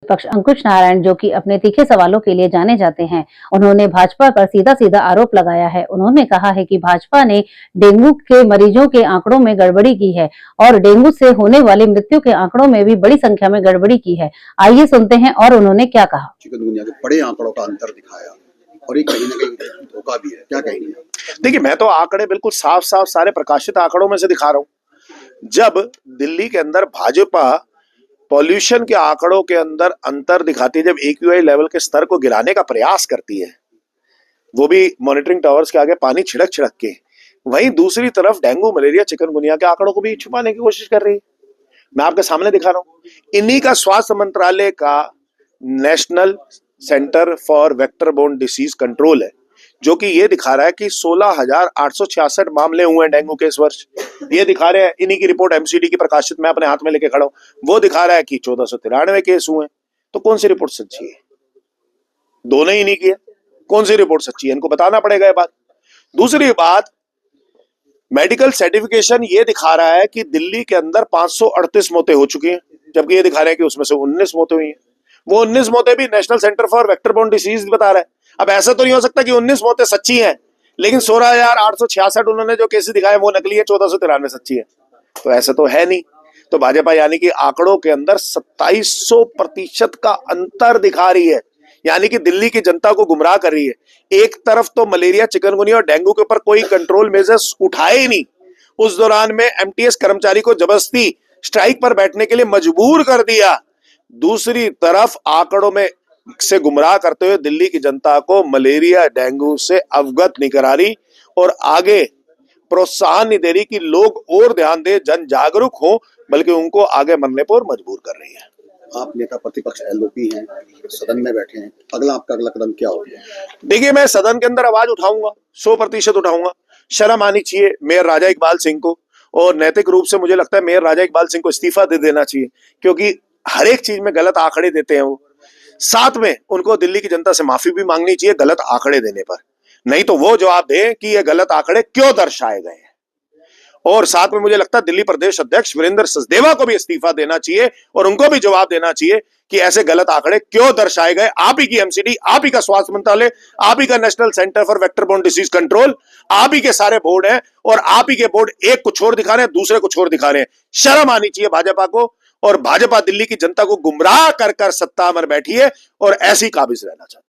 विपक्ष अंकुश नारायण, जो कि अपने तीखे सवालों के लिए जाने जाते हैं, उन्होंने भाजपा पर सीधा-सीधा आरोप लगाया है। उन्होंने कहा है कि भाजपा ने डेंगू के मरीजों के आंकड़ों में गड़बड़ी की है और डेंगू से होने वाली मृत्यु के आंकड़ों में भी बड़ी संख्या में गड़बड़ी की है। आइए सुनते हैं और उन्होंने क्या कहा। चिकनगुनिया के बड़े आंकड़ों का अंतर दिखाया और ये कहीं न कहीं धोखा भी है। क्या कहेंगे? देखिए, मैं तो आंकड़े बिल्कुल साफ-साफ सारे प्रकाशित आंकड़ों में से दिखा रहा हूं। जब दिल्ली के अंदर भाजपा पॉल्यूशन के आंकड़ों के अंदर अंतर दिखाती है, जब एक्यूआई लेवल के स्तर को गिराने का प्रयास करती है, वो भी मॉनिटरिंग टावर्स के आगे पानी छिड़क छिड़क के, वहीं दूसरी तरफ डेंगू, मलेरिया, चिकनगुनिया के आंकड़ों को भी छुपाने की कोशिश कर रही है। मैं आपके सामने दिखा रहा हूं। इन्हीं का स्वास्थ्य मंत्रालय का national centre for vector borne disease control है, जो कि ये दिखा रहा है कि 16,866 मामले हुए हैं डेंगू के इस वर्ष। ये दिखा रहे हैं, इन्हीं की रिपोर्ट एमसीडी की प्रकाशित मैं अपने हाथ में लेके खड़ा हूं, वो दिखा रहा है कि 1493 केस हुए हैं। तो कौन सी रिपोर्ट सच्ची है? दोनों ही नहीं की है। कौन सी रिपोर्ट सच्ची है, इनको बताना पड़ेगा ये बात। दूसरी बात, मेडिकल सर्टिफिकेशन ये दिखा रहा है कि दिल्ली के अंदर 538 मौतें हो चुकी हैं, जबकि ये दिखा रहे हैं कि उसमें से 19 मौतें हुई हैं। वो 19 मौतें भी national centre for vector borne disease बता रहा है। अब ऐसा तो नहीं हो सकता कि 19 मौतें सच्ची हैं, लेकिन 16,866 उन्होंने जो केसेस दिखाए वो नकली है, 1493 सच्ची है। तो ऐसा तो है नहीं। तो भाजपा यानी कि आंकड़ों के अंदर 2700% का अंतर दिखा रही है, यानी कि दिल्ली की जनता को गुमराह कर रही है। एक तरफ तो मलेरिया, चिकनगुनिया और डेंगू के ऊपर कोई कंट्रोल मेजर्स उठाए ही नहीं, उस दौरान में एमटीएस कर्मचारी को जबरदस्ती स्ट्राइक पर बैठने के लिए मजबूर कर दिया। दूसरी तरफ आंकड़ों में से गुमराह करते हुए दिल्ली की जनता को मलेरिया, डेंगू से अवगत नहीं करा रही और आगे प्रोत्साहन नहीं दे रही कि लोग और ध्यान दे, जन जागरूक हो, बल्कि उनको आगे मरने पर मजबूर कर रही है। आप नेता प्रतिपक्ष एलओपी हैं, सदन में बैठे हैं, आपका अगला कदम क्या होगा? देखिए, मैं सदन के अंदर आवाज उठाऊंगा, 100% उठाऊंगा। शर्म आनी चाहिए मेयर राजा इकबाल सिंह को, और नैतिक रूप से मुझे लगता है मेयर राजा इकबाल सिंह को इस्तीफा दे देना चाहिए, क्योंकि हर एक चीज में गलत आंकड़े देते हैं वो। साथ में उनको दिल्ली की जनता से माफी भी मांगनी चाहिए गलत आंकड़े देने पर, नहीं तो वो जवाब दे कि ये गलत आंकड़े क्यों दर्शाए गए हैं। और साथ में मुझे लगता है दिल्ली प्रदेश अध्यक्ष वीरेंद्र सचदेवा को भी इस्तीफा देना चाहिए और उनको भी जवाब देना चाहिए कि ऐसे गलत आंकड़े क्यों दर्शाए गए। आप ही की एमसीडी, आप ही का स्वास्थ्य मंत्रालय, आप ही का national centre for vector borne disease control, आप ही के सारे बोर्ड हैं, और आप ही के बोर्ड एक कुछ और दिखा रहे हैं, दूसरे कुछ और दिखा रहे हैं। शर्म आनी चाहिए भाजपा को, और भाजपा दिल्ली की जनता को गुमराह कर कर सत्ता में बैठी है और ऐसी काबिज रहना चाहती है।